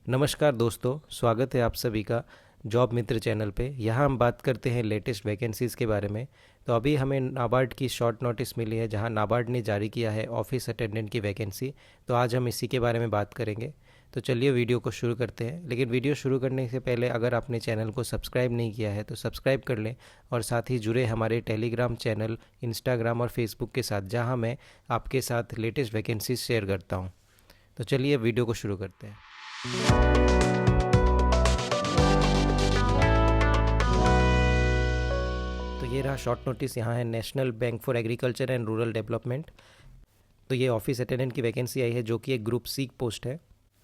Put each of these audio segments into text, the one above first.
नमस्कार दोस्तों, स्वागत है आप सभी का जॉब मित्र चैनल पे। यहाँ हम बात करते हैं लेटेस्ट वैकेंसीज़ के बारे में। तो अभी हमें नाबार्ड की शॉर्ट नोटिस मिली है, जहाँ नाबार्ड ने जारी किया है ऑफिस अटेंडेंट की वैकेंसी। तो आज हम इसी के बारे में बात करेंगे। तो चलिए वीडियो को शुरू करते हैं। लेकिन वीडियो शुरू करने से पहले अगर आपने चैनल को सब्सक्राइब नहीं किया है तो सब्सक्राइब कर लें, और साथ ही जुड़े हमारे टेलीग्राम चैनल, इंस्टाग्राम और फेसबुक के साथ, जहाँ मैं आपके साथ लेटेस्ट वैकेंसीज शेयर करता हूँ। तो चलिए वीडियो को शुरू करते हैं। तो ये रहा शॉर्ट नोटिस। यहाँ है national bank for agriculture and rural development. तो ये ऑफिस अटेंडेंट की वैकेंसी आई है, जो कि एक ग्रुप सी पोस्ट है।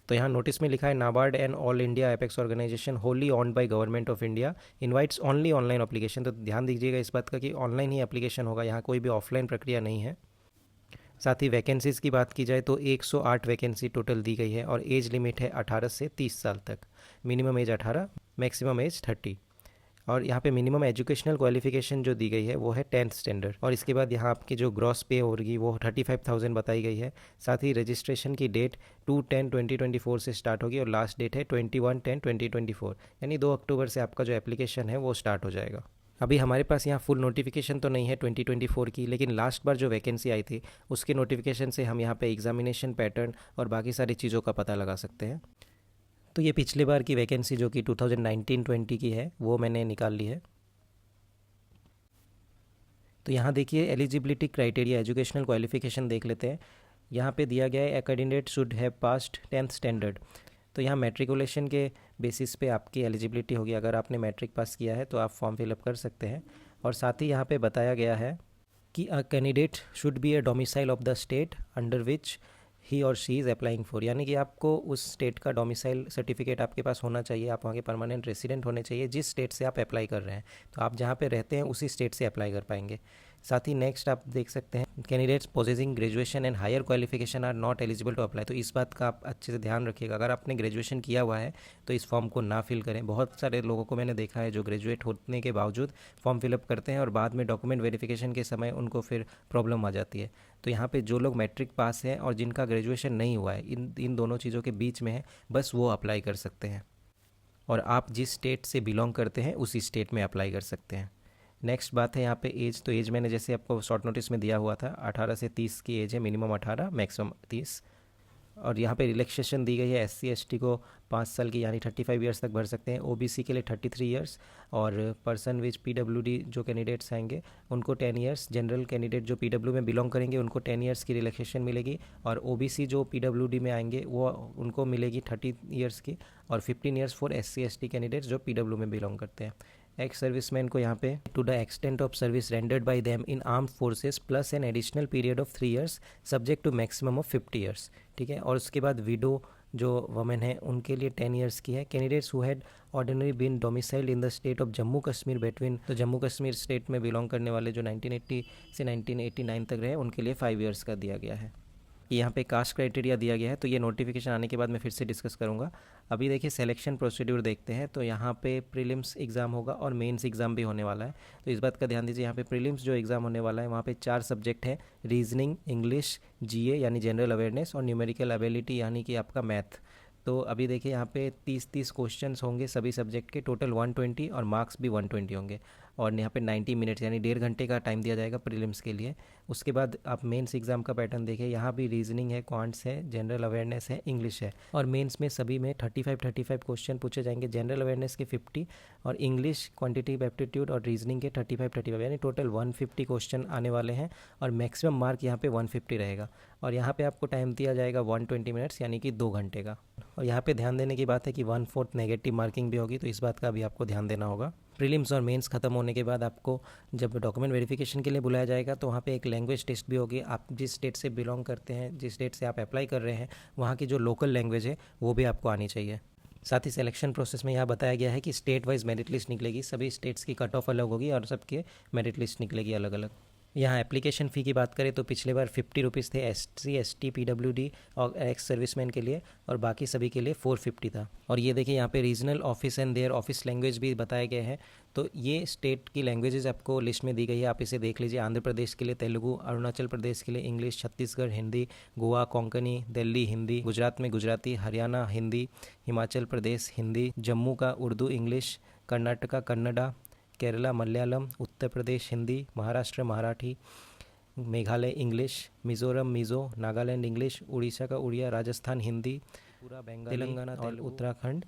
तो यहाँ नोटिस में लिखा है, NABARD and all India apex organisation wholly owned by government of India invites only online application. तो ध्यान दीजिएगा इस बात का कि ऑनलाइन ही एप्लीकेशन होगा, यहाँ कोई भी ऑफलाइन प्रक्रिया नहीं है। साथ ही वैकेंसीज़ की बात की जाए तो 108 वैकेंसी टोटल दी गई है, और एज लिमिट है 18 से 30 साल तक। Minimum age 18, maximum age 30। और यहाँ पे मिनिमम एजुकेशनल क्वालिफिकेशन जो दी गई है वो है 10th स्टैंडर्ड। और इसके बाद यहाँ आपकी जो ग्रॉस पे होगी वो 35,000 बताई गई है। साथ ही रजिस्ट्रेशन की डेट 2/10/2024 से स्टार्ट होगी, और लास्ट डेट है 21/10/2024, यानी 2 अक्टूबर से आपका जो एप्लीकेशन है वो स्टार्ट हो जाएगा। अभी हमारे पास यहाँ फुल नोटिफिकेशन तो नहीं है 2024 की, लेकिन लास्ट बार जो वैकेंसी आई थी उसके नोटिफिकेशन से हम यहाँ पे एग्जामिनेशन पैटर्न और बाकी सारी चीज़ों का पता लगा सकते हैं। तो ये पिछले बार की वैकेंसी जो कि 2019-20 की है वो मैंने निकाल ली है। तो यहाँ देखिए एलिजिबिलिटी क्राइटेरिया, एजुकेशनल क्वालिफिकेशन देख लेते हैं। यहाँ पे दिया गया है, a candidate should have passed 10th standard. तो यहाँ मैट्रिकुलेशन के बेसिस पे आपकी एलिजिबिलिटी होगी। अगर आपने मैट्रिक पास किया है तो आप फॉर्म फिलअप कर सकते हैं। और साथ ही यहाँ पे बताया गया है कि a candidate should be a domicile of the state under which he और शी इज़ अप्लाइंग फॉर, यानी कि आपको उस स्टेट का डोमिसाइल सर्टिफिकेट आपके पास होना चाहिए, आप वहाँ के परमानेंट रेसिडेंट होने चाहिए जिस स्टेट से आप अप्लाई कर रहे हैं। तो आप जहाँ पे रहते हैं उसी स्टेट से अप्लाई कर पाएंगे। साथ ही नेक्स्ट आप देख सकते हैं, candidates possessing graduation and higher qualification are not eligible to apply. तो इस बात का आप अच्छे से ध्यान रखिएगा, अगर आपने ग्रेजुएशन किया हुआ है तो इस फॉर्म को ना फिल करें। बहुत सारे लोगों को मैंने देखा है जो ग्रेजुएट होने के बावजूद फॉर्म फिलअप करते हैं, और बाद में डॉक्यूमेंट वेरिफिकेशन के समय उनको फिर प्रॉब्लम आ जाती है। तो यहाँ पे जो लोग मैट्रिक पास हैं और जिनका ग्रेजुएशन नहीं हुआ है, इन दोनों चीज़ों के बीच में है, बस वो अप्लाई कर सकते हैं। और आप जिस स्टेट से बिलोंग करते हैं उसी स्टेट में अप्लाई कर सकते हैं। नेक्स्ट बात है यहाँ पे एज। तो एज मैंने जैसे आपको शॉर्ट नोटिस में दिया हुआ था, 18 से 30 की एज है, मिनिमम 18, मैक्सिमम 30। और यहाँ पे रिलैक्सेशन दी गई है, SC ST को 5 साल की यानी 35 ईयर्स तक भर सकते हैं, OBC के लिए 33 ईयर्स, और पर्सन विच PWD जो कैंडिडेट्स आएंगे उनको 10 ईयर्स, जनरल कैंडिडेट जो PW में बिलोंग करेंगे उनको 10 ईयर्स की रिलैक्सेशन मिलेगी, और OBC जो PWD में आएंगे वो उनको मिलेगी 30 ईयर्स की, और 15 years for SC ST candidates जो PW में बिलोंग करते हैं। एक्स सर्विसमैन को यहाँ पे to the extent of service rendered by them in armed forces plus an additional period of 3 years subject to maximum of 50 years, ठीक है। और उसके बाद विडो जो वमेन है उनके लिए 10 ईयर्स की है। Candidates who had ordinary been domiciled in the state of Jammu Kashmir between, तो जम्मू कश्मीर स्टेट में बिलोंग करने वाले जो 1980 से 1989 तक रहे उनके लिए 5 ईयर्स का दिया गया है। यहाँ पे कास्ट क्राइटेरिया दिया गया है, तो ये नोटिफिकेशन आने के बाद मैं फिर से डिस्कस करूँगा। अभी देखिए सिलेक्शन प्रोसीड्यूर देखते हैं। तो यहाँ पे प्रीलिम्स एग्ज़ाम होगा और मेंस एग्ज़ाम भी होने वाला है। तो इस बात का ध्यान दीजिए, यहाँ पे प्रीलिम्स जो एग्ज़ाम होने वाला है वहाँ पे 4 सब्जेक्ट हैं, रीजनिंग, इंग्लिश, GA यानी जनरल अवेयरनेस, और न्यूमेरिकल एबिलिटी यानी कि आपका मैथ। तो अभी देखिए यहाँ पे 30 क्वेश्चंस होंगे सभी सब्जेक्ट के, टोटल 120, और मार्क्स भी 120 होंगे। और यहाँ पे 90 मिनट्स यानी 1.5 घंटे का टाइम दिया जाएगा प्रीलिम्स के लिए। उसके बाद आप मेंस एग्ज़ाम का पैटर्न देखें, यहाँ भी रीजनिंग है, क्वांट्स है, जनरल अवेयरनेस है, इंग्लिश है। और मेंस में सभी में 35 क्वेश्चन पूछे जाएंगे, जनरल अवेयरनेस के 50, और इंग्लिश, क्वांटिटेटिव एप्टीट्यूड और रीजनिंग के 35 यानी टोटल 150 क्वेश्चन आने वाले हैं, और मैक्सिमम मार्क यहाँ पे 150 रहेगा। और यहाँ पे आपको टाइम दिया जाएगा 120 मिनट्स यानी कि 2 घंटे का। और यहाँ पे ध्यान देने की बात है कि 1/4 नेगेटिव मार्किंग भी होगी, तो इस बात का भी आपको ध्यान देना होगा। प्रीलिम्स और मेंस खत्म होने के बाद आपको जब डॉक्यूमेंट वेरिफिकेशन के लिए बुलाया जाएगा तो वहाँ पे एक लैंग्वेज टेस्ट भी होगी। आप जिस स्टेट से बिलोंग करते हैं, जिस स्टेट से आप अप्लाई कर रहे हैं, वहाँ की जो लोकल लैंग्वेज है वो भी आपको आनी चाहिए। साथ ही सिलेक्शन प्रोसेस में यहाँ बताया गया है कि स्टेट वाइज मेरिट लिस्ट निकलेगी, सभी स्टेट्स की कट ऑफ अलग होगी और सबके मेरिट लिस्ट निकलेगी अलग अलग। यहाँ एप्लीकेशन फ़ी की बात करें तो पिछले बार 50 रुपीज़ थे SC ST PWD और एक्स सर्विसमैन के लिए, और बाकी सभी के लिए 450 था। और ये देखिए यहाँ पे regional office and their office language भी बताए गए हैं। तो ये स्टेट की लैंग्वेजेस आपको लिस्ट में दी गई है, आप इसे देख लीजिए। आंध्र प्रदेश के लिए तेलुगु, अरुणाचल प्रदेश के लिए इंग्लिश, छत्तीसगढ़ हिंदी, गोवा कोंकणी, दिल्ली हिंदी, गुजरात में गुजराती, हरियाणा हिंदी, हिमाचल प्रदेश हिंदी, जम्मू का Urdu English, Karnataka Kannada, Kerala Malayalam, Uttar Pradesh Hindi, Maharashtra Marathi, Meghalaya English, Mizoram Mizo, Nagaland English, Orissa का उड़िया, राजस्थान हिंदी, पूरा बंगाली, तेलंगाना और उत्तराखंड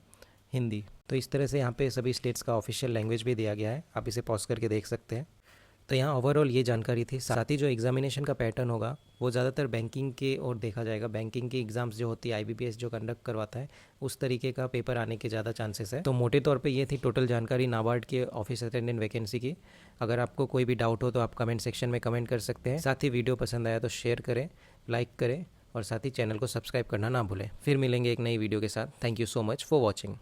हिंदी। तो इस तरह से यहाँ पे सभी स्टेट्स का ऑफिशियल लैंग्वेज भी दिया गया है, आप इसे पॉज करके देख सकते हैं। तो यहाँ ओवरऑल ये जानकारी थी। साथ ही जो एग्जामिनेशन का पैटर्न होगा वो ज़्यादातर बैंकिंग के और देखा जाएगा। बैंकिंग की एग्ज़ाम्स जो होती है IBPS जो कंडक्ट करवाता है, उस तरीके का पेपर आने के ज़्यादा चांसेस है। तो मोटे तौर पे ये थी टोटल जानकारी नाबार्ड के ऑफिस अटेंडेंट वैकेंसी की। अगर आपको कोई भी डाउट हो तो आप कमेंट सेक्शन में कमेंट कर सकते हैं। साथ ही वीडियो पसंद आया तो शेयर करें, लाइक करें और साथ ही चैनल को सब्सक्राइब करना ना भूलें। फिर मिलेंगे एक नई वीडियो के साथ। Thank you so much for watching.